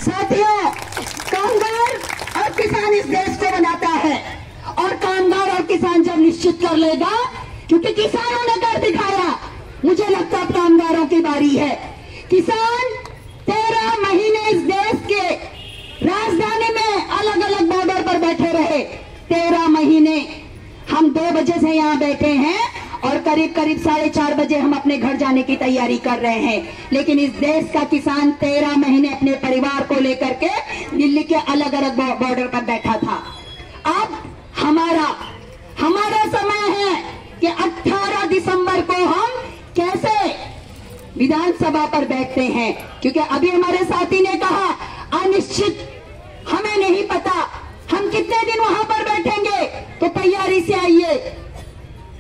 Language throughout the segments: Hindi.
साथियों, कामगार और किसान इस देश को बनाता है, और कामगार और किसान जब निश्चित कर लेगा, क्योंकि किसानों ने कर दिखाया, मुझे लगता है कामगारों की बारी है। किसान 13 महीने इस देश के राजधानी में अलग अलग बॉर्डर पर बैठे रहे। 13 महीने हम 2 बजे से यहाँ बैठे हैं और करीब करीब 4:30 बजे हम अपने घर जाने की तैयारी कर रहे हैं। लेकिन इस देश का किसान 13 महीने अपने परिवार को लेकर के दिल्ली के अलग अलग बॉर्डर पर बैठा था। अब हमारा समय है कि 18 दिसंबर को हम कैसे विधानसभा पर बैठते हैं, क्योंकि अभी हमारे साथी ने कहा अनिश्चित, हमें नहीं पता हम कितने दिन वहां पर बैठेंगे। तो तैयारी से आइए,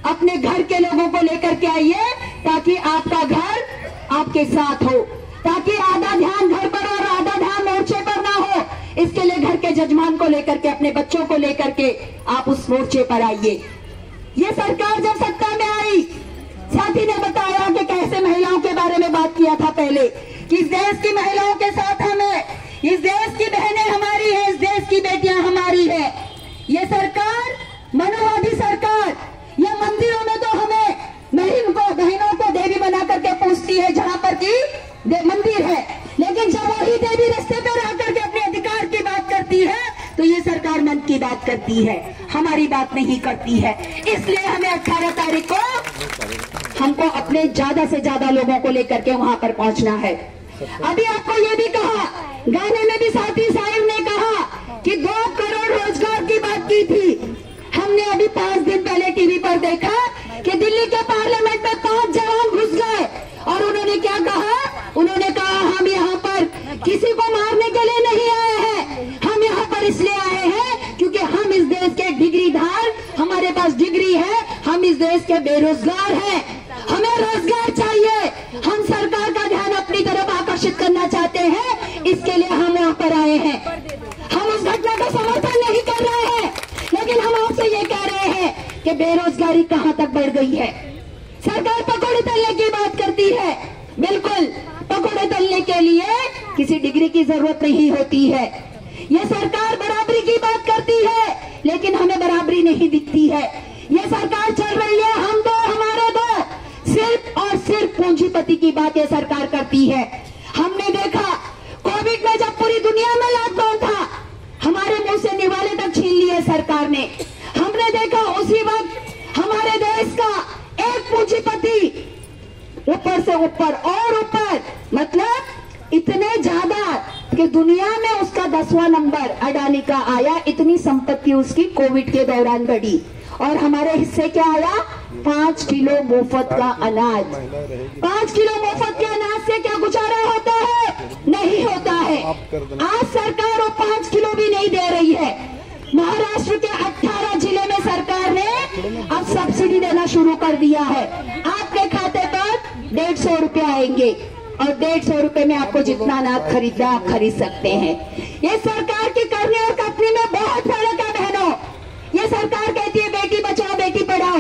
अपने घर के लोगों को लेकर के आइए, ताकि आपका घर आपके साथ हो, ताकि आधा ध्यान घर पर और आधा ध्यान मोर्चे पर ना हो। इसके लिए घर के जजमान को लेकर के, अपने बच्चों को लेकर के आप उस मोर्चे पर आइए। ये सरकार जब सत्ता में आई, साथी ने बताया कि कैसे महिलाओं के बारे में बात किया था पहले, कि इस देश की महिलाओं के साथ हमें, इस देश की बहनें हमारी है, इस देश की बेटियां हमारी है। ये सरकार मनोवादी सरकार, ये मंदिरों में तो हमें बहनों को देवी बना करके पूछती है जहां पर की मंदिर है, लेकिन जब वही देवी रास्ते पर आकर के अपने अधिकार की बात करती है तो ये सरकार मन की बात करती है, हमारी बात नहीं करती है। इसलिए हमें 18 तारीख को हमको अपने ज्यादा से ज्यादा लोगों को लेकर के वहां पर पहुंचना है। अभी आपको ये भी कहा, गाने में भी साथी साहिब ने कहा कि 2 करोड़ रोजगार की बात की थी। हमने अभी 5 दिन पहले टीवी पर देखा कि दिल्ली के पार्लियामेंट में 5 जवान घुस गए, और उन्होंने क्या कहा, उन्होंने कहा हम यहाँ पर किसी को मारने के लिए नहीं आए हैं, हम यहाँ पर इसलिए आए हैं क्योंकि हम इस देश के डिग्रीधार, हमारे पास डिग्री है, हम इस देश के बेरोजगार हैं, हमें रोजगार चाहिए, हम सरकार का ध्यान अपनी तरफ आकर्षित करना चाहते हैं, इसके लिए हम यहाँ पर आए हैं। हम उस घटना का समर्थन नहीं कर रहे हैं, लेकिन हम आपसे ये कह रहे हैं कि बेरोजगारी कहां तक बढ़ गई है। सरकार पकौड़े तलने की बात करती है, बिल्कुल पकौड़े तलने के लिए किसी डिग्री की जरूरत नहीं होती है। ये सरकार बराबरी की बात करती है, लेकिन हमें बराबरी नहीं दिखती है। ये सरकार चल रही है हम दो हमारे दो, सिर्फ और सिर्फ पूंजीपति की बात ये सरकार करती है। हमने देखा कोविड में जब पूरी दुनिया में लॉकडाउन था, हमारे मुंह से निवाले तक छीन लिए सरकार ने। हमने देखा उसी वक्त हमारे देश का एक पूंजीपति ऊपर से ऊपर और ऊपर, मतलब इतने ज्यादा कि दुनिया में उसका 10वां नंबर अडानी का आया, इतनी संपत्ति उसकी कोविड के दौरान बढ़ी। और हमारे हिस्से क्या आया, 5 किलो मुफ्त का अनाज। 5 किलो मुफ्त के अनाज से क्या गुजारा होता है, नहीं होता है। आज सरकार वो 5 किलो भी नहीं दे रही है। महाराष्ट्र के 18 जिले में सरकार ने अब सब्सिडी देना शुरू कर दिया है। आपके खाते पर 150 रुपए आएंगे, और 150 रुपए में आपको जितना अनाज खरीदना आप खरीद सकते हैं। ये सरकार के करने और करने में बहुत फर्क है बहनों। ये सरकार कहती है बेटी बचाओ बेटी पढ़ाओ।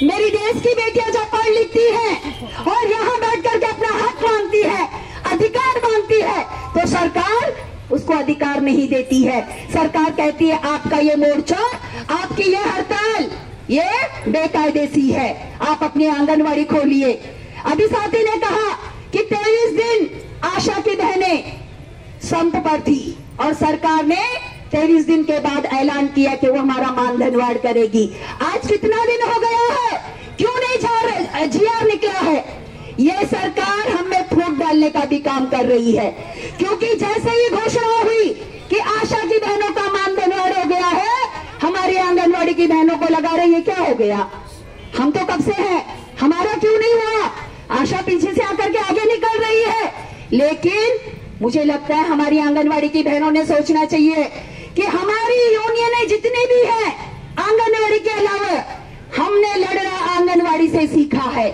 मेरी देश की बेटियां जब पढ़ लिखती हैं और यहाँ बैठ करके अपना हक मांगती है, अधिकार मांगती है, तो सरकार उसको अधिकार नहीं देती है। सरकार कहती है आपका ये मोर्चा, आपकी ये हड़ताल, ये बेकायदेसी है, आप अपनी आंगनवाड़ी खोलिए। अभी साथी ने कहा कि 23 दिन आशा की बहनें संप पर थी, और सरकार ने 23 दिन के बाद ऐलान किया कि वो हमारा मानधन बढ़ करेगी। आज कितना दिन हो गया है, क्यों नहीं जीआर निकला है? ये सरकार हमें फूट डालने का भी काम कर रही है, क्योंकि जैसे ही घोषणा हुई कि आशा की बहनों का मानधन बढ़ हो गया है, हमारी आंगनवाड़ी की बहनों को लगा रही है क्या हो गया, हम तो कब से हैं, हमारा क्यों नहीं हुआ? आशा पीछे से आकर के आगे निकल रही है। लेकिन मुझे लगता है हमारी आंगनवाड़ी की बहनों ने सोचना चाहिए कि हमारी यूनियनें जितनी भी है आंगनवाड़ी के अलावा, हमने लड़ना आंगनवाड़ी से सीखा है।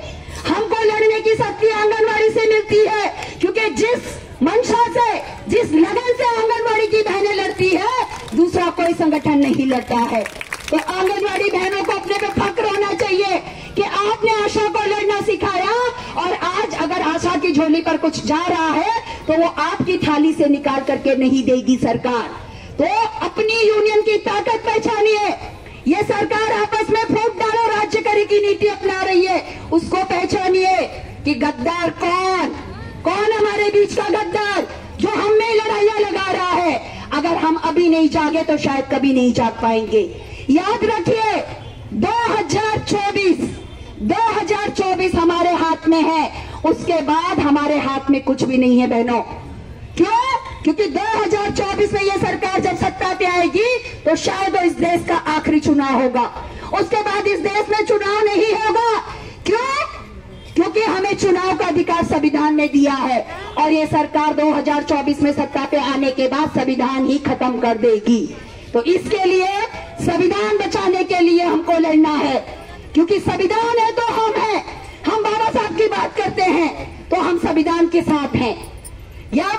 हमको लड़ने की शक्ति आंगनवाड़ी से मिलती है, क्योंकि जिस मंशा से, जिस लगन से आंगनवाड़ी की बहनें लड़ती है, दूसरा कोई संगठन नहीं लड़ता है। तो आंगनवाड़ी बहनों को अपने पे फक्र होना चाहिए कि आपने आशा को लड़ना सिखाया, और आज अगर आशा की झोली पर कुछ जा रहा है तो वो आपकी थाली से निकाल करके नहीं देगी सरकार। तो अपनी यूनियन की ताकत पहचानिए। ये सरकार आपस में फूट डालो राज्य करे की नीति अपना रही है, उसको पहचानिए कि गद्दार कौन हमारे बीच का गद्दार जो हम में लड़ाइयां लगा रहा है। अगर हम अभी नहीं जागे तो शायद कभी नहीं जाग पाएंगे। याद रखिए 2024 हमारे हाथ में है, उसके बाद हमारे हाथ में कुछ भी नहीं है बहनों। क्यों? क्योंकि 2024 में ये सरकार जब सत्ता पे आएगी तो शायद इस देश का आखिरी चुनाव होगा, उसके बाद इस देश में चुनाव नहीं होगा। क्यों? क्योंकि हमें चुनाव का अधिकार संविधान ने दिया है और ये सरकार 2024 में सत्ता पे आने के बाद संविधान ही खत्म कर देगी। तो इसके लिए संविधान बचाने के लिए हमको लड़ना है, क्योंकि संविधान है तो हम हैं। हम बाबा साहब की बात करते हैं तो हम संविधान के साथ हैं। या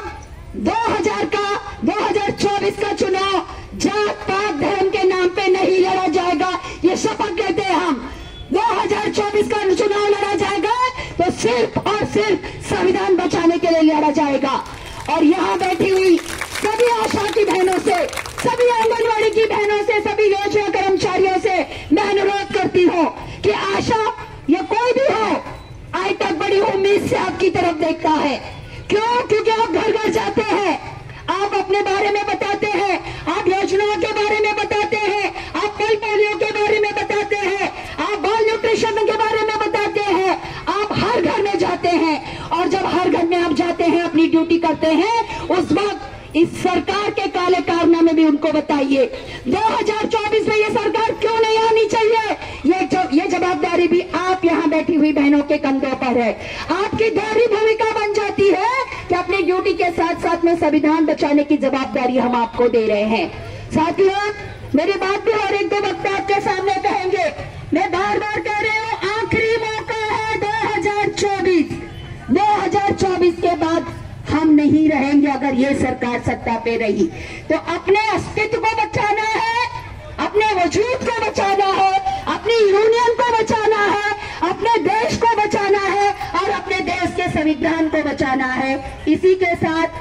2024 का चुनाव जात पात धर्म के नाम पे नहीं लड़ा जाएगा, ये शपथ लेते हैं हम। 2024 का चुनाव लड़ा जाएगा तो सिर्फ और सिर्फ संविधान बचाने के लिए लड़ा जाएगा। और यहाँ बैठी हुई सभी आशा की बहनों से, सभी आंगनवाड़ी की बहनों से, सभी योजना कर्मचारियों से मैं अनुरोध करती हूँ कि आशा या कोई भी हो, आज तक बड़ी उम्मीद से आपकी तरफ देखता है। क्यों? क्योंकि आप घर घर जाते हैं, आप अपने बारे में बताते हैं, आप योजनाओं के बारे में बताते हैं, आप पल पोलियो के बारे में बताते हैं, आप बाल न्यूट्रिशन के बारे में बताते हैं। आप हर घर में जाते हैं और जब हर घर में आप जाते हैं, अपनी ड्यूटी करते हैं, उस वक्त इस सरकार के काले कारनामे भी उनको बताइए। 2024 में ये सरकार क्यों नहीं आनी चाहिए, ये जवाबदारी भी आप यहाँ बैठी हुई बहनों के कंधों पर है। आपकी गहरी भूमिका बन जाती है कि अपनी ड्यूटी के साथ साथ में संविधान बचाने की जवाबदारी हम आपको दे रहे हैं। साथियों, मेरी बात भी और एक दो वक्त आपके सामने कहेंगे। मैं बार बार कह रही हूँ, आखिरी मौका है 2024 के बाद हम नहीं रहेंगे। अगर ये सरकार सत्ता पे रही तो अपने अस्तित्व को बचाना है, अपने वजूद को बचाना है, अपनी यूनियन को बचाना है, अपने देश को बचाना है और अपने देश के संविधान को बचाना है। इसी के साथ